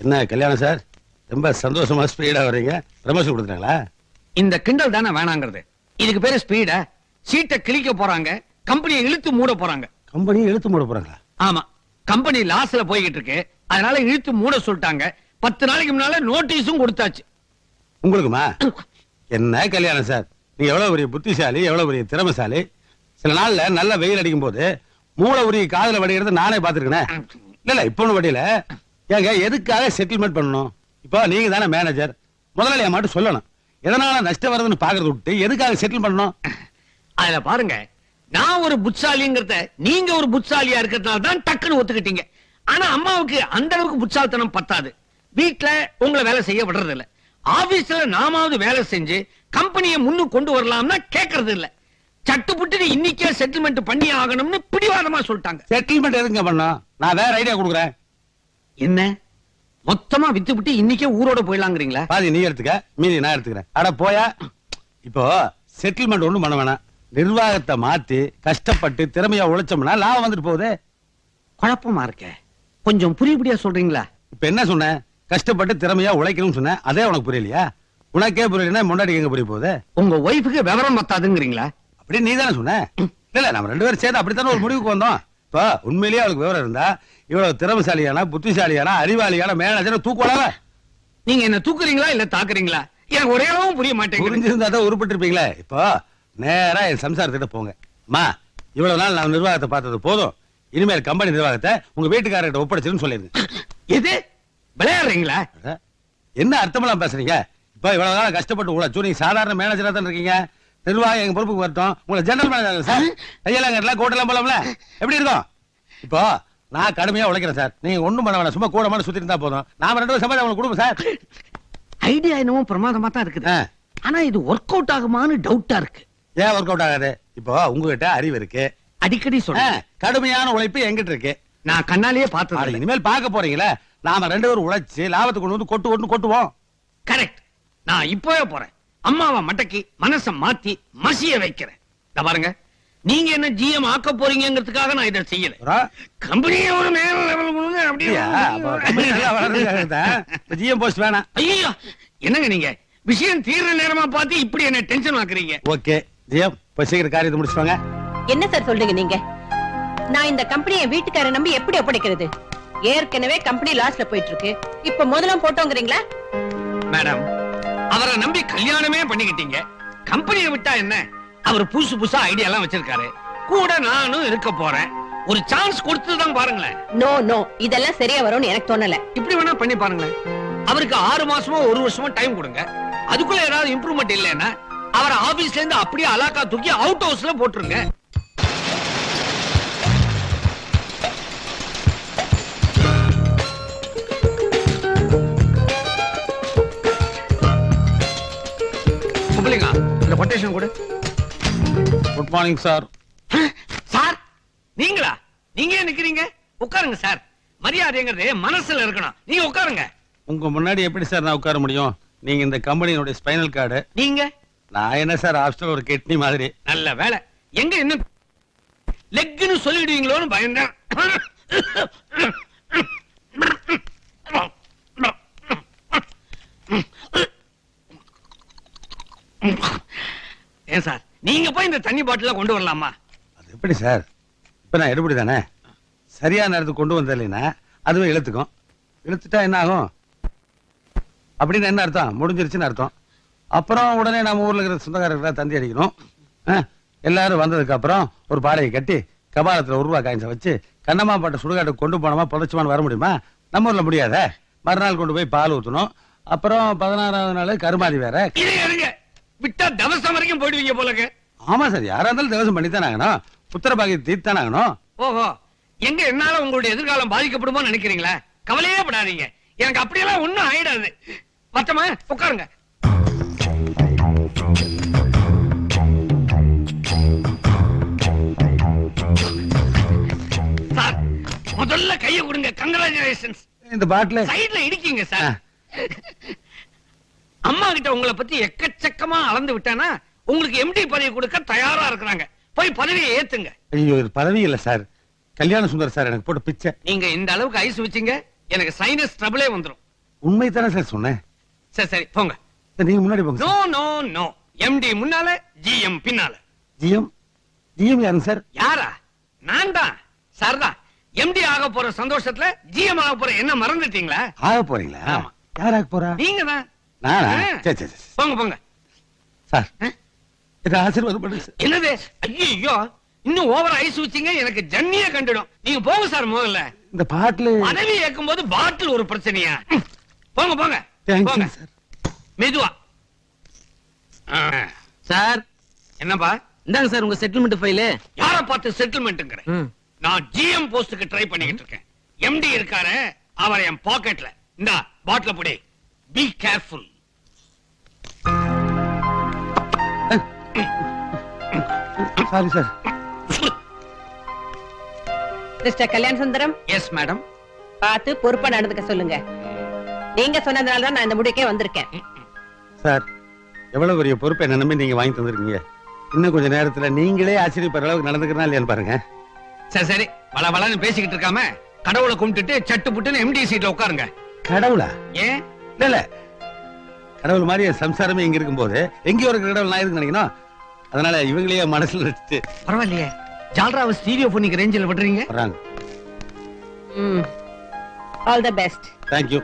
என்ன கல்யாணம் சார், ரொம்ப சந்தோஷமா ஸ்பீடா வர்றீங்க. ப்ரமோஷன் கொடுத்துட்டாங்களா? இந்த கிண்டல் தானே வேணாங்கிறது. இதுக்கு பேரு ஸ்பீடா? சீட்டை கிழிக்க போறாங்க, கம்பெனியை இழுத்து மூட போறாங்க. கம்பெனியை இழுத்து மூட போறாங்களா? ஆமா, கம்பெனி லாஸ்ல போய்கிட்டு இருக்கு, அதனால இழுத்து மூட சொல்லிட்டாங்க. 10 நாளைக்கு முன்னால நோட்டீஸும் கொடுத்தாச்சு. உங்களுக்குமா? என்ன கல்யாணம் சார், நீங்க எவ்வளவு பெரிய புத்திசாலி, எவ்வளவு பெரிய திறமைசாலி. சில நாள்ல நல்ல வெயில் அடிக்கும் போது மூளை உரிய காதல வடிகிறது நானே பாத்துருக்கேன். இல்ல இப்ப ஒண்ணு வடியில ஏங்க எதுக்காக செட்டில்மெண்ட் பண்ணணும்? இப்போ நீங்க தானே மேனேஜர், முதலாளியா மட்டும் சொல்லணும். எதனால நஷ்டம் வருதுன்னு பாக்குறது விட்டு எதுக்காக செட்டில் பண்ணணும்? அதுல பாருங்க, நான் ஒரு புட்சாலிங்கிறத நீங்க ஒரு புட்சாலியா இருக்கிறதுனால தான் டக்குன்னு ஒத்துக்கிட்டீங்க. ஆனா அம்மாவுக்கு அந்த அளவுக்கு புட்சாலித்தனம் பத்தாது. வீட்டுல உங்களை வேலை செய்ய விடுறது இல்ல, ஆபீஸ்ல நாமாவது வேலை செஞ்சு கம்பெனியை முன்னுக்கு கொண்டு வரலாம்னா கேட்கறது இல்ல. சட்டுப்புட்டு இன்னைக்கே செட்டில்மெண்ட் பண்ணி ஆகணும்னு பிடிவாதமா சொல்லிட்டாங்க. செட்டில்மெண்ட் எதுங்க பண்ணோம்? நான் வேற ஐடியா கொடுக்குறேன். என்ன மொத்தமா வித்து விட்டு இன்னைக்கே ஊரோட போயிடலாங்கிறீங்களா? பாதி நீ எடுத்துக்க, மீதி நான் எடுத்துக்கிறேன். அட போயா. இப்போ செட்டில்மெண்ட் ஒண்ணும் பண்ண வேணாம். நிர்வாகத்தை மாத்தி கஷ்டப்பட்டு திறமையா உழைச்சோம்னா லாபம் வந்துட்டு போகுது. குழப்பமா இருக்க, கொஞ்சம் புரியுபடியா சொல்றீங்களா? இப்ப என்ன சொன்ன? கஷ்டப்பட்டு திறமையா உழைக்கணும்னு சொன்ன, அதே உனக்கு புரியலையா? உனக்கே புரியலன்னா முன்னாடி எங்க புரிய போகுது? உங்க ஒய்ஃபுக்கு விவரம் பத்தாதுங்கிறீங்களா? அப்படி நீ தானே சொன்ன. இல்ல நம்ம 2 பேரும் சேர்ந்து அப்படித்தானே ஒரு முடிவுக்கு வந்தோம். இப்போ உண்மையிலேயே அவளுக்கு விவரம் இருந்தா இவ்வளவு திறமைசாலியான புத்திசாலியான அறிவாளியான மேனேஜர் தூக்குவாளா? நீங்க என்ன தூக்குறீங்களா இல்ல தாக்குறீங்களா? எனக்கு ஒரே அளவும் புரிய மாட்டேங்குது. புரிஞ்சிருந்தா தான் உருப்பட்டு இருப்பீங்களே. இப்போ நேரா என் சம்சாரத்திட்ட போங்க. அம்மா, இவ்வளவு நாள் நான் நிர்வாகத்தை பார்த்தது போதும், இனிமேல் கம்பெனி நிர்வாகத்தை உங்க வீட்டுக்காரர்கிட்ட ஒப்படைச்சிருன்னு சொல்லிருங்க. எது விளையாடுறீங்களா? என்ன அர்த்தமெல்லாம் பேசுறீங்க? இப்போ இவ்வளவு நாள் கஷ்டப்பட்டு உழைச்சு நீங்க சாதாரண மேனேஜரா தான் இருக்கீங்க. நிர்வாகம் எங்க பொறுப்புக்கு வரட்டும், உங்களை ஜெனரல் மேனேஜர் சார் கையெல்லாம் கட்டலாம் கோட்டெல்லாம் போலாம்ல, எப்படி இருக்கும்? இப்போ நான் கடுமையா உழைக்கிறேன் சார், நீங்க ஒண்ணும் பண்ண வேணாம், சும்மா கூட மாட சுத்தி இருந்தா போதும். நாம 2 பேரும் சம்பாதிச்சு உங்களுக்கு கொடுப்போம் சார். ஐடியா என்னமோ பிரமாதமா தான் இருக்குது, ஆனா இது ஒர்க் அவுட் ஆகுமான்னு டவுட்டா இருக்கு. ஏன் ஒர்க் அவுட் ஆகாது? இப்போ உங்ககிட்ட அறிவு இருக்கு, அடிக்கடி சொல்றேன். கடுமையான உழைப்பு எங்கிட்ட இருக்கு, நான் கண்ணாலேயே பார்த்தேன். இனிமேல் பார்க்க போறீங்களா? நாம 2 பேரும் உழைச்சு லாபத்தை கொண்டு வந்து கொட்டு கொட்டுவோம். கரெக்ட். நான் இப்பவே போறேன், அம்மாவை மடக்கி மனச மாத்தி மசிய வைக்கிறேன். பாருங்க, நீங்க என்ன ஜிஎம் ஆக்க போறீங்கிறதுக்காக நான் இதை செய்யல. கம்பெனியே ஒரு மேல லெவல் கொடுங்க அப்படியே. ஜிஎம் போஸ்ட் வேணாம். ஐயோ என்னங்க நீங்க விஷயம் தீர்ற நேரமா பார்த்து இப்படி என்ன டென்ஷன் ஆக்குறீங்க? ஓகே ஜிஎம், போய் சீக்கிரம் காரியத்தை முடிச்சுவாங்க. என்ன சார் சொல்றீங்க நீங்க? நான் இந்த கம்பெனியை வீட்டுக்காரரை நம்பி எப்படி ஒப்படைக்கிறது? ஏற்கனவே கம்பெனி லாஸ்ல போயிட்டு இருக்கு, இப்ப முதல்ல போட்டோங்கிறீங்களா? மேடம், அவரை நம்பி கல்யாணமே பண்ணிக்கிட்டீங்க, கம்பெனியை விட்டா என்ன? அவர் புதுசு புதுசா ஐடியா எல்லாம் வச்சிருக்காரு, கூட நானும் இருக்க போறேன். ஒரு சான்ஸ் கொடுத்துதான் பாருங்களேன். நோ நோ, இதெல்லாம் சரியா வரும்னு எனக்கு தோணல. இப்படி வேணா பண்ணி பாருங்களேன். அவருக்கு 6 மாசமோ 1 வருஷமோ டைம் கொடுங்க. அதுக்குள்ள ஏதாவது இம்ப்ரூவ்மெண்ட் இல்லைன்னா அவரை ஆபீஸ்ல இருந்து அப்படியே அலாக்கா தூக்கி அவுட் ஹவுஸ்ல போட்டுருங்க. இந்த கொட்டேஷன் கூட. Good morning sir. சார் நீங்களா? நீங்க ஏன் நிக்கிறீங்க? உட்காருங்க சார். மரியாதைங்கிறது மனசுல இருக்கணும். நீங்க உட்காருங்க. உங்க முன்னாடி எப்படி சார் நான் உட்கார முடியும்? நீங்க இந்த கம்பெனியோட ஸ்பைனல் கார்டு. நீங்க? நான் என்ன சார் ஹாஸ்டல் ஒரு கிட்னி மாதிரி. நல்ல வேலை, எங்க இன்னும் லெக்னு சொல்லிடுவீங்களோன்னு பயந்தேன். ஏன் சார், நீங்க போய் இந்த தண்ணி பாட்டில கொண்டு வரலாமா? அது எப்படி சார்? இப்ப நான் எடுபடி தானே, சரியான நேரத்துக்கு கொண்டு வந்த இல்லைன்னா அதுவே இழுத்துக்கும். இழுத்துட்டா என்ன ஆகும்? அப்படின்னு என்ன அர்த்தம்? முடிஞ்சிருச்சுன்னு அர்த்தம். அப்புறம் உடனே நம்ம ஊர்ல இருக்கிற சொந்தக்காரர்களை தந்தி அடிக்கணும். எல்லாரும் வந்ததுக்கு அப்புறம் ஒரு பாடையை கட்டி கபாலத்துல 1 ரூபா காயின்ஸை வச்சு கண்ணம்மா பாட்ட சுடுகாட்டு கொண்டு போனோமா புதைச்சுமான்னு வர முடியுமா? நம்ம ஊர்ல முடியாத. மறுநாள் கொண்டு போய் பால் ஊத்தணும். அப்புறம் 16ஆவது நாள் கருமாதி வேற. விட்டா தவசம் வரைக்கும் போயிடுவீங்க போலக்கு. ஆமா சார், யாரா இருந்தாலும் தவசம் பண்ணித்தான் ஆகணும். புத்திர பாக்கியம் தீர்த்தான் ஆகணும். ஓஹோ, எங்க என்னால உங்களுடைய எதிர்காலம் பாதிக்கப்படுமோ நினைக்கிறீங்களா? கவலையே படாதீங்க, எனக்கு அப்படியெல்லாம் ஒண்ணும் ஆயிடாது. மொத்தமா உட்காருங்க. சார் முதல்ல கையை கொடுங்க. கங்க்ராச்சுலேஷன்ஸ். இந்த பாட்டில சைடுல இடிக்கீங்க சார். அம்மா கிட்ட உங்களை பத்தி எக்கச்சக்கமா அளந்து விட்டானா உங்களுக்கு எம்டி பதவி கொடுக்க தயாரா இருக்கிறாங்க. போய் பதவியை ஏத்துங்க. ஐயோ, இது பதவி இல்ல சார், கல்யாண சுந்தர் சார் எனக்கு போட்டு பிச்சை. நீங்க இந்த அளவுக்கு ஐஸ் வச்சீங்க, எனக்கு சைனஸ் ட்ரபிளே வந்துரும். உண்மை தானே சார் சொன்னேன். சரி சரி போங்க. சார், நீங்க முன்னாடி போங்க no sir. No no, MD முன்னால ஜிஎம் பின்னால. ஜிஎம் ஜிஎம் யாருங்க சார்? யாரா? நான் தான் சார் தான். எம்டி ஆக போற சந்தோஷத்துல ஜிஎம் ஆக போற என்ன மறந்துட்டீங்களா? ஆக போறீங்களா? ஆமா. யார் ஆக போறா? நீங்க தான். நானா? சரி சரி சரி. போங்க போங்க. சார் ஆ? இதை ஆசீர்வாதம் பண்ணுங்க சார். என்னது? ஐயோ, இன்னும் ஓவர் ஐஸ் வச்சீங்க, எனக்கு ஜன்னியே கண்டுடும். நீங்க போங்க சார் முதல்ல. இந்த பாட்டில் பதவி ஏற்கும் போது பாட்டில் ஒரு பிரச்சனையா? போங்க போங்க தேங்க்ஸ் போங்க. சார். மெதுவா. சார் என்னப்பா? இந்தாங்க சார் உங்க செட்டில்மெண்ட் ஃபைல். யார பார்த்து செட்டில்மெண்ட்ங்கற? நான் ஜிஎம் போஸ்டுக்கு ட்ரை பண்ணிட்டு இருக்கேன். எம்டி இருக்காரு, அவர் என் பாக்கெட்ல. இந்தா பாட்டில புடி. Be careful. Sorry sir. Mister Kalyana Sundaram, yes madam. பார்த்து பொறுப்பா நடந்துக்க சொல்லுங்க. நீங்க சொன்னதுனால தான் நான் இந்த முடிவுக்கே வந்திருக்கேன். சார், எவ்வளவு பெரிய பொறுப்பை என்ன நம்பி நீங்க வாங்கி தந்திருக்கீங்க. இன்னும் கொஞ்ச நேரத்துல நீங்களே ஆச்சரியப்படுற அளவுக்கு நடந்துக்கிறனா இல்லையான்னு பாருங்க. சரி சரி, வள வளன்னு பேசிக்கிட்டு இருக்காம கடவுளை கும்பிட்டுட்டு சட்டு புட்டுன்னு எம்டி சீட்ல உட்காருங்க. கடவுளா? ஏன்? இல்ல இல்ல, கடவுள் மாதிரி என் சம்சாரமே இங்க இருக்கும்போது எங்கேயோ ஒரு கடவுள் நான் இருக்கு நினைக்கணும். அதனால இவங்களையே மனசுல வச்சுட்டு பரவாயில்லையே, ஜால்ராவை ஸ்டீரியோ போனிக்கு ரேஞ்சில் விடுறீங்க. வர்றாங்க. All the best. தேங்க்யூ.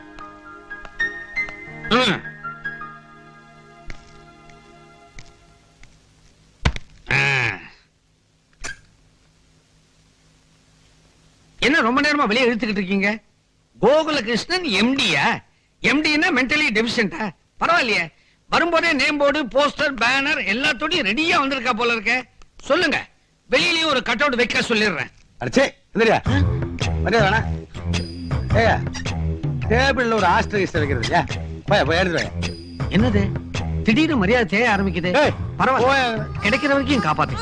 என்ன ரொம்ப நேரமா வெளியே இழுத்துக்கிட்டு இருக்கீங்க? கோகுலகிருஷ்ணன் எம்டியா? எம்டினா மென்டலி டெபிஷியன்டா? பரவாயில்லையே, வரும்போதே நேம் போர்டு, போஸ்டர், பேனர் எல்லாத்தோடையும் ரெடியா வந்திருக்கா போல இருக்க. சொல்லுங்க, வெளியிலயும் ஒரு கட் அவுட் வைக்க சொல்லிடுறேன். அடிச்சே எந்திரியா. மரியாதை வேணா. ஏயா, டேபிள்ல ஒரு ஆஸ்ட்ரே வைக்கிறது இல்லையா? போய் போய் எடுத்து வை. என்னது திடீர்னு மரியாதை தேய ஆரம்பிக்குது? ஏய், பரவாயில்ல, போய். கிடைக்கிற வரைக்கும் காப்பாத்து.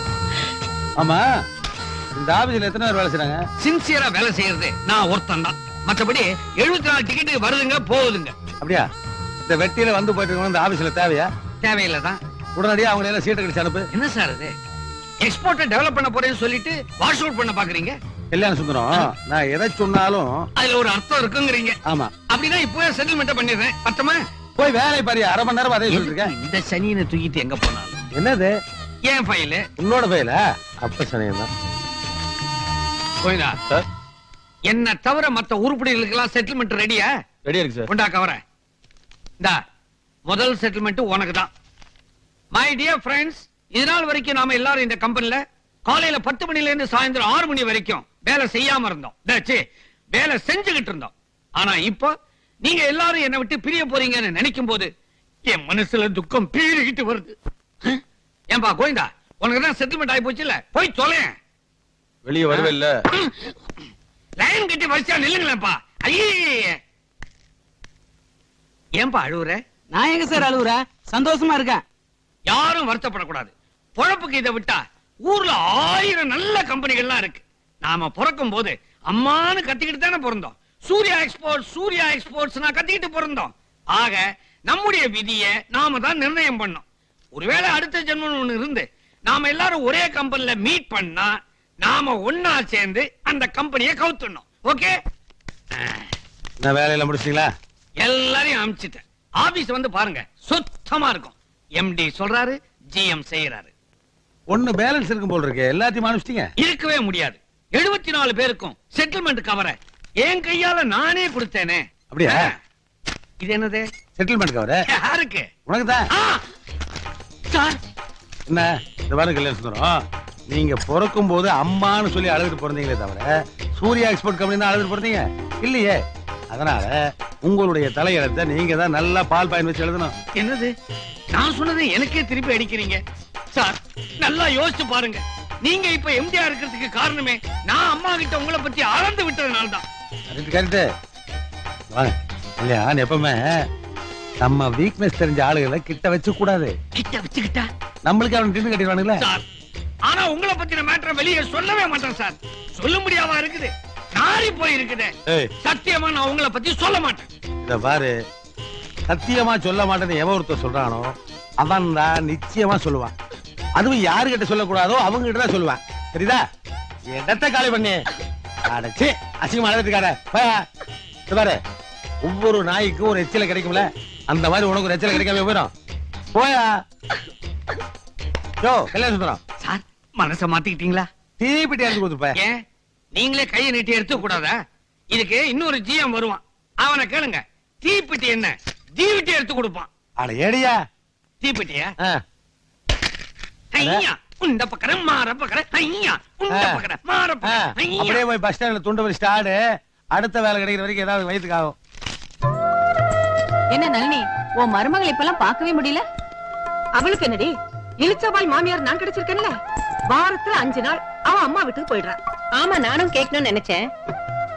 ஆமா, இந்த ஆபீஸ்ல எத்தனை பேர் வேலை செய்றாங்க? சின்சியரா வேலை செய்யறது நான் ஒருத்தன் தான். மற்றபடி 74 டிக்கெட் வருதுங்க போகுதுங்க. அப்படியா? இந்த வெட்டியில வந்து போயிட்டு இருக்கவங்க இந்த ஆபீஸ்ல தேவையா? தேவையில்லதான். உடனடியா அவங்க எல்லாம் சீட்டை கழிச்சு அனுப்பு. என்ன சார் இது? எக்ஸ்போர்ட் டெவலப் பண்ண போறேன்னு சொல்லிட்டு வாஷ் அவுட் பண்ண பாக்குறீங்க. கல்யாண சுந்தரம், நான் எதை சொன்னாலும் அதுல ஒரு அர்த்தம் இருக்குங்கிறீங்க. ஆமா. அப்படின்னா இப்பவே செட்டில்மெண்ட் பண்ணிடுறேன். பத்தமா? போய் வேலை பாரு. அரை மணி நேரம் அதே சொல்லிட்டு இருக்கேன். இந்த சனியனை தூக்கிட்டு எங்க போனாலும் என்னது ஏன் ஃபைல் உன்னோட ஃபைலா? அப்ப சனியம் தான். போயிடா. சார், என்ன தவிர மத்த உருப்படிகளுக்கெல்லாம் செட்டில்மெண்ட் ரெடியா? ரெடியா இருக்கு சார். கொண்டா கவர. இந்தா முதல் செட்டில்மெண்ட் உனக்கு தான். மை டியர் ஃப்ரெண்ட்ஸ், இதனால் வரைக்கும் நாம எல்லாரும் இந்த கம்பெனில காலையில 10 மணில இருந்து சாயந்தரம் 6 மணி வரைக்கும் வேலை செய்யாம இருந்தோம். வேலை செஞ்சுகிட்டு இருந்தோம். ஆனா இப்போ நீங்க எல்லாரும் என்னை விட்டு பிரிய போறீங்கன்னு நினைக்கும் போது என் மனசுல துக்கம் பீறிக்கிட்டு வருது. ஏன்பா கோவிந்தா, உனக்கு தான் செட்டில்மெண்ட் ஆகி போச்சு இல்ல? போய் தொலையேன். வெளியே வரவே இல்ல. லைன் கட்டி வரிசையா நில்லுங்களேப்பா. ஐயே, ஏன்பா அழுவுற? நான் எங்க சார் அழுவுறேன்? சந்தோஷமா இருக்கேன். யாரும் வருத்தப்படக்கூடாது. பொழப்புக்கு இதை விட்டா ஊர்ல 1000 நல்ல கம்பெனிகள்லாம் இருக்கு. நாம பிறக்கும் போது அம்மான்னு கத்திக்கிட்டு தானே பிறந்தோம். சூர்யா எக்ஸ்போர்ட்ஸ் நான் கத்திக்கிட்டு பிறந்தோம். ஆக நம்முடைய விதியை நாம தான் நிர்ணயம் பண்ணோம். ஒருவேளை அடுத்த ஜென்மம் ஒண்ணு இருந்து நாம எல்லாரும் ஒரே கம்பெனில மீட் பண்ணா நாம ஒன்னா சேர்ந்து அந்த கம்பெனியை கவுத்துடணும். ஓகே? நான் வேலையில முடிச்சிட்டீங்களா? எல்லாரையும் அனுப்பிச்சிட்டேன். ஆபீஸ் வந்து பாருங்க, சுத்தமா இருக்கும். எம்டி சொல்றாரு, ஜிஎம் செய்யறாரு. ஒண்ணு பேலன்ஸ் இருக்கும் போல இருக்கு. எல்லாத்தையும் அனுப்பிச்சிட்டீங்க? இருக்கவே முடியாது. 74 பேருக்கும் செட்டில்மெண்ட் கவர என் கையால நானே கொடுத்தேனே. அப்படியா? இது என்னது? செட்டில்மெண்ட் கவர யாருக்கு? உனக்கு தான். சார், என்ன இந்த வாரம் கல்யாண சுந்தரம், நீங்க பிறக்கும் போது அம்மான்னு சொல்லி அழுதுட்டு பிறந்தீங்களே தவிர சூர்யா எக்ஸ்போர்ட் கம்பெனி தான் அழுதுட்டு பிறந்தீங்க இல்லையே. அதனால உங்களுடைய தலையெழுத்தை நீங்க தான் நல்லா பால் பாயின் வச்சு எழுதணும். என்னது? நான் சொன்னதை எனக்கே திருப்பி அடிக்கிறீங்க. சார், நல்லா யோசிச்சு பாருங்க. நீங்க இப்ப எம்டிஆர் இருக்கிறதுக்கு காரணமே நான் அம்மா கிட்ட உங்களை பத்தி அளந்து விட்டதுனால தான். கரெக்ட். வாங்க இல்லையா, எப்பவுமே நம்ம வீக்னஸ் தெரிஞ்ச ஆளுகளை கிட்ட வச்சு கூடாது. கிட்ட வச்சுக்கிட்டா நம்மளுக்கு அவன் டின்னு கட்டிடுவானுங்களே சார். ஆனா உங்களை பத்தின மேட்டரை வெளியே சொல்லவே மாட்டேன் சார். சொல்ல முடியாம இருக்குது, நாரி போய் இருக்குது. ஏய், சத்தியமா நான் உங்களை பத்தி சொல்ல மாட்டேன். இத பாரு, சத்தியமா சொல்ல மாட்டேன்னு எவன் ஒருத்தர் சொல்றானோ அவன் தான் நிச்சயமா சொல்லுவான். அதுவும் யாருகிட்ட சொல்லக்கூடாதோ அவங்க கிட்ட தான் சொல்லுவான். சரிதா? இடத்தை காலி பண்ணி அடைச்சு அசிங்கமா அழுதுக்கார பாரு. ஒவ்வொரு நாய்க்கும் ஒரு எச்சில கிடைக்கும்ல, அந்த மாதிரி உனக்கு ஒரு எச்சில கிடைக்காம போயிடும். போயா யோ கல்யாணம் சுந்தரம், சார் மனச மாத்திக்கிட்டீங்களா? தீப்பிட்டி எடுத்து கொடுத்துப்ப. ஏன் நீங்களே கையை நீட்டி எடுத்து கூடாதா? இதுக்கு இன்னொரு ஜிஎம் வருவான், அவனை கேளுங்க. தீப்பெட்டி என்ன ஜீவிட்டி எடுத்து கொடுப்பான். அட ஏடியா. தீப்பெட்டியா? ஆ, ஐயா உண்ட பக்கற மாற பக்கற, ஐயா உண்ட பக்கற மாற ஆ, பக்கற, ஐயா. அப்படியே போய் பஸ் ஸ்டாண்ட்ல துண்டு வச்சு ஆடு. அடுத்த வேலை கிடைக்கிற வரைக்கும் ஏதாவது வயிற்றுக்கு ஆகும். என்ன நளினி, உன் மருமகளை இப்பெல்லாம் பார்க்கவே முடியல. அவளுக்கு என்னடி, இளிச்சவாய் மாமியார் நான் கிடைச்சிருக்கேன்ல. வாரத்துல 5 நாள் அவ அம்மா வீட்டுக்கு போயிடுறா. ஆமா, நானும் கேட்கணும்னு நினைச்சேன்.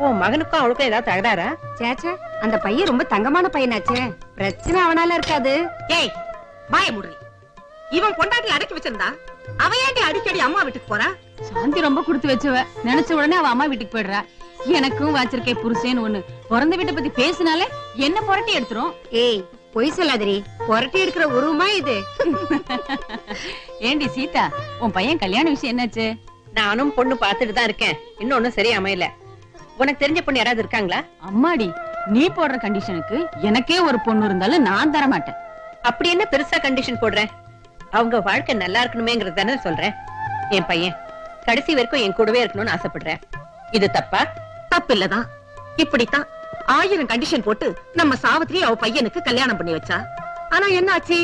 உன் மகனுக்கும் அவளுக்கும் ஏதாவது தகராறா? சேச்சே, அந்த பையன் ரொம்ப தங்கமான பையனாச்சே, பிரச்சனை அவனால இருக்காது. ஏய் வாய முடி. இவன் கொண்டாட்டி அடக்கி வச்சிருந்தா அவ ஏன்டி அடிக்கடி அம்மா வீட்டுக்கு போறா? சாந்தி ரொம்ப கொடுத்து வச்சவ, நினைச்ச உடனே அவ அம்மா வீட்டுக்கு போயிடுறா. எனக்கும் வச்சிருக்கே புருஷன் ஒண்ணு, பிறந்த வீட்டை பத்தி பேசினாலே என்ன புரட்டி எடுத்துரும். ஏய் பொய் சொல்லாதடி, புரட்டி எடுக்கிற உருவமா இது? ஏண்டி சீதா, உன் பையன் கல்யாண விஷயம் என்னாச்சு? நானும் பொண்ணு பாத்துட்டு தான் இருக்கேன், இன்னொன்னும் சரியா அமையல. உனக்கு தெரிஞ்ச பொண்ணு யாராவது இருக்காங்களா? அம்மாடி, நீ போடுற கண்டிஷனுக்கு எனக்கே ஒரு பொண்ணு இருந்தாலும் நான் தர மாட்டேன். அப்படி என்ன பெருசா கண்டிஷன் போடுறேன்? அவங்க வாழ்க்கை நல்லா இருக்கணுமேங்கறது தானே சொல்றேன். என் பையன் கடைசி வரைக்கும் என் கூடவே இருக்கணும்னு ஆசைப்படுறேன். இது தப்பா? தப்பு இல்லதான். இப்படித்தான் 1000 கண்டிஷன் போட்டு நம்ம சாவித்திரி அவ பையனுக்கு கல்யாணம் பண்ணி வச்சா. ஆனா என்னாச்சு,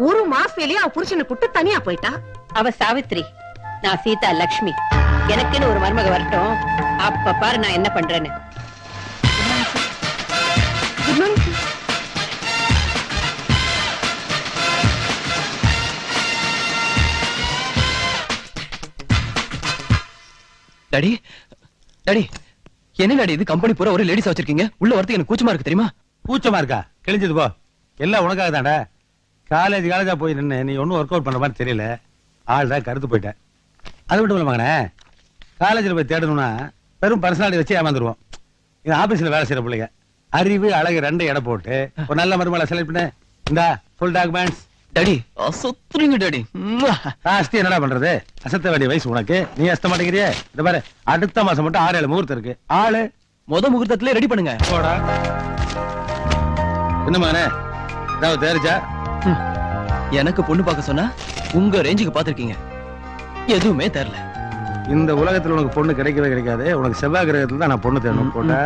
ஒரு மாசத்துலயே அவ புருஷனை கூட்டு தனியா போயிட்டா. அவ சாவித்திரி, நான் சீதா லட்சுமி. எனக்குன்னு ஒரு மருமக வரட்டும், அப்ப பாரு நான் என்ன பண்றேன்னு. Good morning sir. Daddy daddy, என்ன டாடி இது? கம்பெனி பூரா ஒரு லேடிஸ் வச்சிருக்கீங்க, உள்ள வரதுக்கு எனக்கு கூச்சமா இருக்கு தெரியுமா? கூச்சமா இருக்கா? கிழிஞ்சது போ. எல்லாம் உனக்காக தான்டா. காலேஜா போய் நின்னு நீ ஒன்னும் ஒர்க் அவுட் பண்ற மாதிரி தெரியல. ஆள் தான் கருத்து போயிட்டேன். அது மட்டும் இல்ல மகனே, காலேஜில் போய் தேடணும்னா வெறும் பர்சனாலிட்டி வச்சு ஏமாந்துருவோம். இது ஆபீஸ்ல வேலை செய்யற பிள்ளைங்க. அறிவு அழகு 2 எடை போட்டு ஒரு நல்ல மருமகளை செலக்ட் பண்ணு. இந்த ஃபுல் டாக்குமெண்ட்ஸ். டாடி அசத்துறீங்க டாடி. அஸ்தி என்னடா பண்றது? அசத்த வேண்டிய வயசு உனக்கு, நீ அசத்த மாட்டேங்கிறியே. இந்த பாரு, அடுத்த மாசம் மட்டும் 6-7 முகூர்த்தம் இருக்கு. ஆளு முகூர்த்தத்திலே ரெடி பண்ணுங்க. போடா. என்ன மகனே, ஏதாவது தெரிஞ்சா? எனக்கு பொண்ணு பார்க்க சொன்னா உங்க ரேஞ்சுக்கு பாத்திருக்கீங்க, எதுவுமே தெரியல. இந்த உலகத்துல உனக்கு பொண்ணு கிடைக்கவே கிடைக்காது. உனக்கு செவ்வாய் கிரகத்துல தான் நான் பொண்ணு தேடணும். போட்டா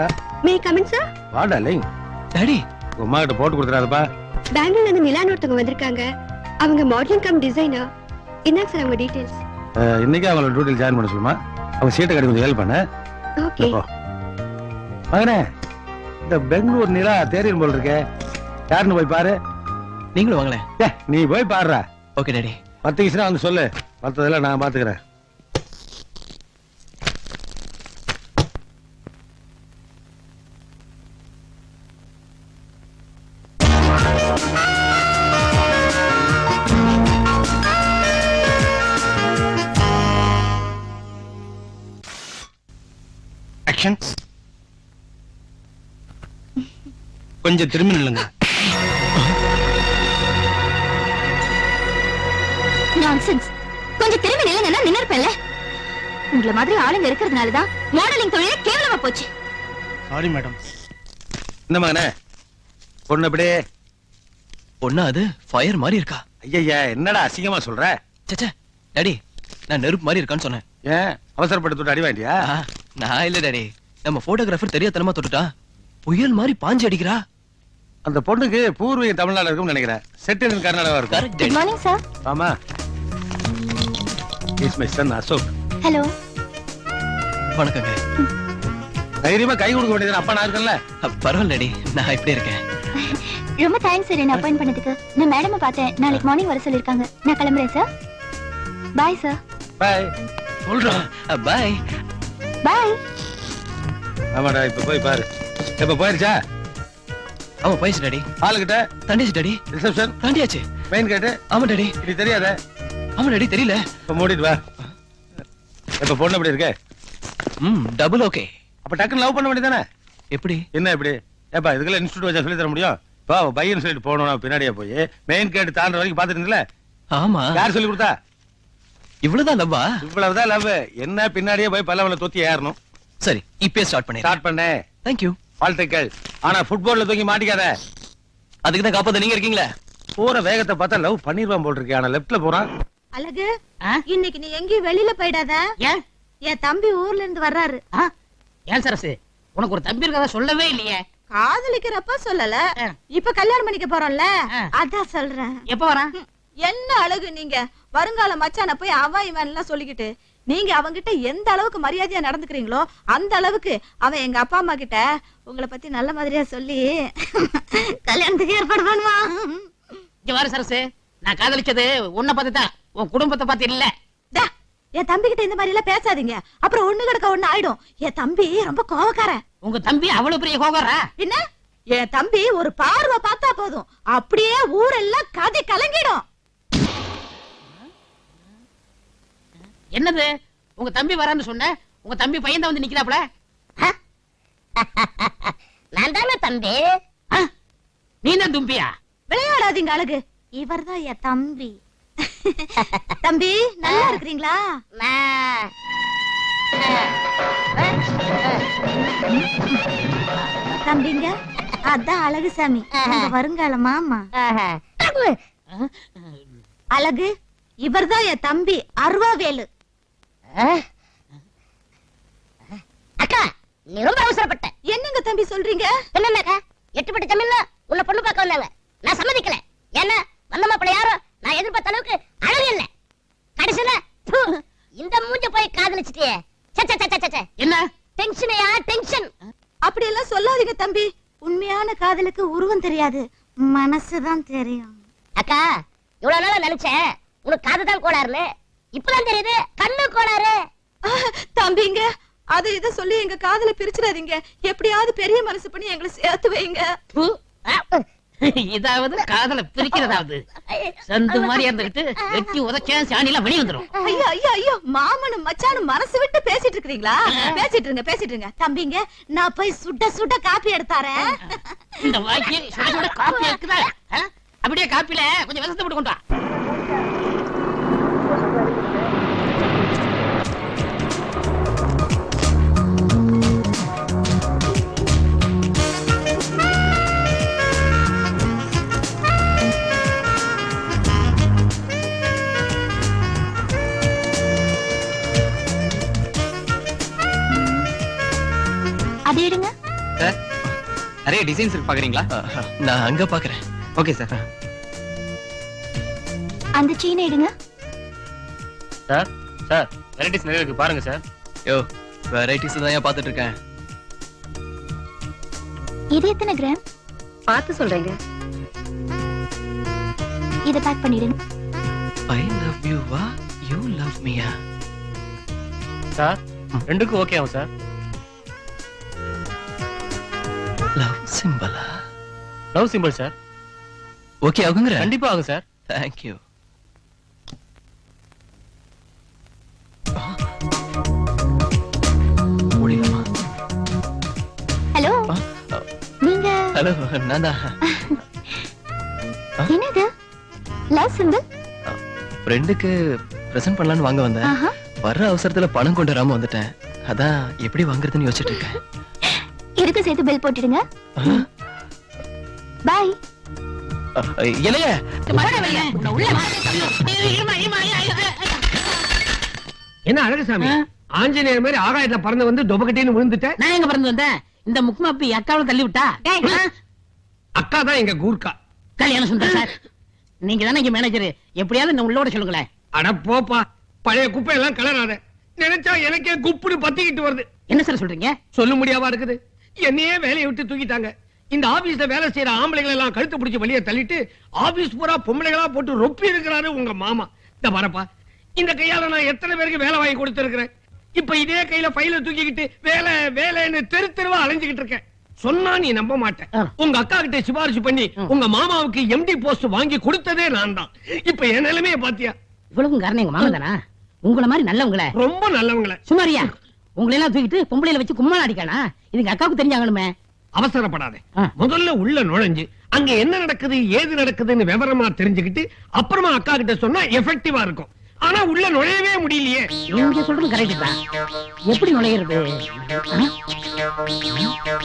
மே கமிங் சார். வாடா லிங். டாடி உங்க அம்மா கிட்ட போட்டு கொடுத்துறாதப்பா. பெங்களூர்ல இருந்து நிலான் ஒருத்தவங்க வந்திருக்காங்க. அவங்க மாடலிங் கம் டிசைனர். என்னங்க சார் அவங்க டீடைல்ஸ்? இன்னைக்கு அவங்கள டியூட்டியில் ஜாயின் பண்ண சொல்லுமா. அவங்க சீட்டை கட்டி கொஞ்சம் ஹெல்ப் பண்ண. ஓகே. மகனே, இந்த பெங்களூர் நிலா தேரியும் போல் இருக்கே, யாருன்னு போய் பாரு. நீங்களும் வாங்களேன். நீ போய் பாடுறா. Okay daddy. 10 நிமிஷம் வந்து சொல்லு, மற்றதெல்லாம் நான் பாத்துக்கிறேன். கொஞ்சம் திரும்பி நில்லுங்க. நான்சென்ஸ். கொஞ்சம் திரும்பி நில்லுங்கன்னா நின்னுப்பேன்ல. உங்கள மாதிரி ஆளுங்க இருக்கிறதுனால தான் மாடலிங் தொழிலே கேவலமா போச்சு. Sorry madam. என்ன மகனே, பொண்ணு அப்படியே? பொண்ணா அது ஃபயர் மாதிரி இருக்கா? ஐயா என்னடா அசிங்கமா சொல்ற? சச்சே டாடி, நான் நெருப்பு மாதிரி இருக்கான்னு சொன்னேன். ஏன் அவசரப்பட்டு தொட்டு அடி வாங்கிட்டியா? நான் இல்ல டாடி, நம்ம போட்டோகிராஃபர் தெரியாதனமா தொட்டுட்டா புயல் மாதிரி பாஞ்சு அடிக்கிறா. அந்த பொண்ணுக்கு பூர்வீக தமிழ்நாடு இருக்கும்னு நினைக்கிறேன். செட்டில் கர்நாடகா இருக்கும். Correct good daddy. Morning sir. ஆமா. Is my son Ashok. Hello. வணக்கங்க. தைரியமா கை கொடுக்க வேண்டியது அப்பா நான் இருக்கேன்ல. பரவாயில்ல டாடி, நான் இப்படி இருக்கேன். ரொம்ப தேங்க்ஸ் சார் என்ன அப்பாயிண்ட் பண்ணதுக்கு. நான் மேடமை பார்த்தேன், நாளைக்கு மார்னிங் வர சொல்லிருக்காங்க. நான் கிளம்புறேன் சார். Bye sir. பாய். சொல்றேன். பை. பாய். ஆமாடா, இப்ப போய் பாரு. இப்ப போயிருச்சா? ஆமா போயிடுச்சு டாடி. ஆளுகிட்ட தண்டிச்சு டாடி. ரிசப்ஷன் தாண்டியாச்சு. Main gate. ஆமா டாடி. இது தெரியாத? ஆமா டாடி, தெரியல. இப்ப மூடிட்டு வா. இப்ப பொண்ணு எப்படி இருக்கு? Double okay. அப்ப டக்குன்னு லவ் பண்ண வேண்டியதானே? எப்படி? என்ன எப்படி? ஏப்பா இதுக்கெல்லாம் இன்ஸ்டியூட் வச்சா சொல்லி தர முடியும்? இப்போ பையன் சொல்லிட்டு போனோம், பின்னாடியே போய் மெயின் கேட் தாண்ட வரைக்கும் பாத்துட்டீங்களா? ஆமா. யார் சொல்லி கொடுத்தா? இவ்வளவுதான் லவ்வா? இவ்வளவுதான் லவ். என்ன பின்னாடியே போய் பல்லவல தொத்தி ஏறணும். சரி, இப்பே ஸ்டார்ட் பண்ணேன். ஸ்டார்ட் பண்ணே. Thank you. வாழ்த்துக்கள். ஆனா ஃபுட்பால்ல தூக்கி மாட்டிக்காத. அதுக்கு தான் காப்பாத்த நீங்க இருக்கீங்களே. போற வேகத்தை பார்த்தா லவ் பண்ணிடுவான் போல் இருக்கு. ஆனா லெஃப்ட்ல போறான். அழகு, இன்னைக்கு நீ எங்கேயும் வெளியில போயிடாத. ஏன் என் தம்பி ஊர்ல இருந்து வர்றாரு. ஏன் சரசு உனக்கு ஒரு தம்பி இருக்கதா சொல்லவே இல்லையே. காதலிக்கிறப்ப சொல்லல, இப்ப கல்யாணம் பண்ணிக்க போறோம்ல அதான் சொல்றேன். எப்ப வரான்? என்ன அழகு நீங்க வருங்கால மச்சான போய் அவன் இவன் எல்லாம் சொல்லிக்கிட்டு நீங்க அவங்கிட்ட எந்த அளவுக்கு மரியாதையா நடந்துக்கிறீங்களோ அந்த அளவுக்கு அவன் எங்க அப்பா அம்மா கிட்ட உங்களை பத்தி நல்ல மாதிரியா சொல்லி கல்யாணத்துக்கு ஏற்பாடு பண்ணுவான். இங்க வர சரசு, நான் காதலிச்சது உன்னை பார்த்துதான், உன் குடும்பத்தை பார்த்து இல்ல. டா, என் தம்பி கிட்ட இந்த மாதிரி எல்லாம் பேசாதீங்க, அப்புறம் ஒண்ணு கிடக்க ஒண்ணு ஆயிடும். என் தம்பி ரொம்ப கோவக்காரன். உங்க தம்பி அவ்வளவு பெரிய கோகரா? என்ன, என் தம்பி ஒரு பார்வை பார்த்தா போதும் அப்படியே ஊரெல்லாம் கதை கலங்கிடும். என்னது உங்க தம்பி வரான்னு சொன்ன, உங்க தம்பி பையன் தான் வந்து நிக்கிறாப்ல. நான் தானே தம்பி. நீ தான் தும்பியா? விளையாடாதீங்க அழகு, இவர்தான் என் தம்பி. தம்பி நல்லா இருக்கிறீங்களா? தம்பிங்க அதான் அழகு சாமி, உங்க வருங்கால மாமா. அழகு, இவர்தான் என் தம்பி அருவாவேலு. அக்கா, நீ ரொம்ப அவசரப்பட்ட. என்னங்க தம்பி சொல்றீங்க? என்னக்கா, எட்டுப்பட்டு தமிழ்ல உன்னை பொண்ணு பார்க்க வந்தாங்க. நான் சம்மதிக்கல. ஏன்னா வந்த மாப்பிள்ள யாரும் நான் எதிர்பார்த்த அளவுக்கு அழகு இல்ல. கடைசியில இந்த மூஞ்ச போய் காதலிச்சிட்டியே. என்ன டென்ஷனையா டென்ஷன்? அப்படி எல்லாம் சொல்லாதீங்க தம்பி, உண்மையான காதலுக்கு உருவம் தெரியாது, மனசுதான் தெரியும். அக்கா, இவ்வளவு நாளா நினைச்சேன் உனக்கு காதுதான் கோளாறுன்னு. இப்பதான் தெரியுது கண்ணு கோளாறு. தம்பிங்க அது இத சொல்லி எங்க காதல பிரிச்சிடாதீங்க. எப்படியாவது பெரிய மனசு பண்ணி எங்களை சேர்த்து வைங்க. இதாவது காதல பிரிக்கிறதாவது சந்து மாதிரி இருந்துகிட்டு வெட்டி உதச்சேன் சாணிலாம் வெளிய வந்துரும். ஐயோ ஐயோ ஐயோ, மாமனும் மச்சானும் மனசு விட்டு பேசிட்டு இருக்கீங்களா? பேசிட்டு இருங்க தம்பிங்க, நான் போய் சுட சுட காப்பி எடுத்தாரேன். இந்த வாய்க்கு சுட சுட காப்பி இருக்குதா? அப்படியே காப்பில கொஞ்சம் விசத்தை போட்டு கொண்டு வா. அது எடுங்க. சார், நிறைய டிசைன்ஸ் இருக்கு பாக்குறீங்களா? நான் அங்க பாக்குறேன். Okay sir. அந்த செயின் எடுங்க. சார், வெரைட்டிஸ் நிறைய இருக்கு பாருங்க சார். யோ, வெரைட்டிஸ் தான் ஏன் பாத்துட்டு இருக்கேன். இது எத்தனை கிராம்? பார்த்து சொல்றேங்க. இத பேக் பண்ணிடுங்க. I love you வா, you love me-யா? சார், ரெண்டுக்கும் ஓகே ஆகும் சார். லவ் சிம்பலா? Love simple sir. ஓகே ஆகுங்கற? கண்டிப்பா ஆகும் சார். Thank you. ஓடிலாமா? ஹலோ, நீங்க ஹலோ, நான் தான். என்னது லவ் சிம்பிள்? ஃப்ரெண்டுக்கு பிரசன்ட் பண்ணலாம்னு வாங்க வந்தேன். வர்ற அவசரத்துல பணம் கொண்டு வராம வந்துட்டேன். அதான் எப்படி வாங்குறதுன்னு யோசிச்சுட்டு இருக்கேன். இதுக்கு சேர்த்து பில் போட்டுடுங்க. பை. இலைய என்ன அழகுசாமி, ஆஞ்சநேயர் மாதிரி ஆகாயத்துல பறந்து வந்து டொபகட்டின்னு விழுந்துட்டேன். நான் எங்க பறந்து வந்தேன்? இந்த முக்குமாப்பி அக்காவில தள்ளி விட்டா. அக்கா தான் எங்க கூர்க்கா. கல்யாணம் சுந்தர் சார், நீங்க தானே இங்க மேனேஜர், எப்படியாவது இந்த உள்ளோட சொல்லுங்களேன். அட போப்பா, பழைய குப்பை எல்லாம் கலராத. நினைச்சா எனக்கே குப்புடு பத்திக்கிட்டு வருது. என்ன சார் சொல்றீங்க? சொல்ல முடியாவா இருக்குது? என்னையே வேலையை விட்டு தூக்கிட்டாங்க. இந்த ஆபீஸ்ல வேலை செய்யற ஆம்பளைகளை எல்லாம் கழுத்து பிடிச்சு வெளியே தள்ளிட்டு ஆபீஸ் பூரா பொம்பளைகளா போட்டு ரொப்பி இருக்கிறாரு உங்க மாமா. இந்த வரப்பா, இந்த கையால நான் எத்தனை பேருக்கு வேலை வாங்கி கொடுத்திருக்கிறேன். இப்ப இதே கையில ஃபைல தூக்கிக்கிட்டு வேலை வேலைன்னு தெரு தெருவா அலைஞ்சுக்கிட்டு இருக்கேன். சொன்னா நீ நம்ப மாட்டேன். உங்க அக்கா கிட்ட சிபாரிசு பண்ணி உங்க மாமாவுக்கு எம்டி போஸ்ட் வாங்கி கொடுத்ததே நான் தான். இப்ப என் நிலைமைய பாத்தியா? இவ்வளவு காரணம் எங்க மாமா தானா? உங்களை மாதிரி நல்லவங்கள, ரொம்ப நல்லவங்கள சுமாரியா உங்களை எல்லாம் தூக்கிட்டு பொம்பளையில வச்சு கும்மாளம் அடிக்கானா? இதுங்க அக்காவுக்கு தெரிஞ்சாங்கணுமே. அவசரப்படாதே. முதல்ல உள்ள நுழைஞ்சு அங்க என்ன நடக்குது ஏது நடக்குதுன்னு விவரமா தெரிஞ்சுக்கிட்டு அப்புறமா அக்கா கிட்ட சொன்னா எஃபெக்டிவா இருக்கும். ஆனா உள்ள நுழையவே முடியலையே. நீங்க சொல்றது கரெக்ட் தான். எப்படி நுழையிறது? ஆ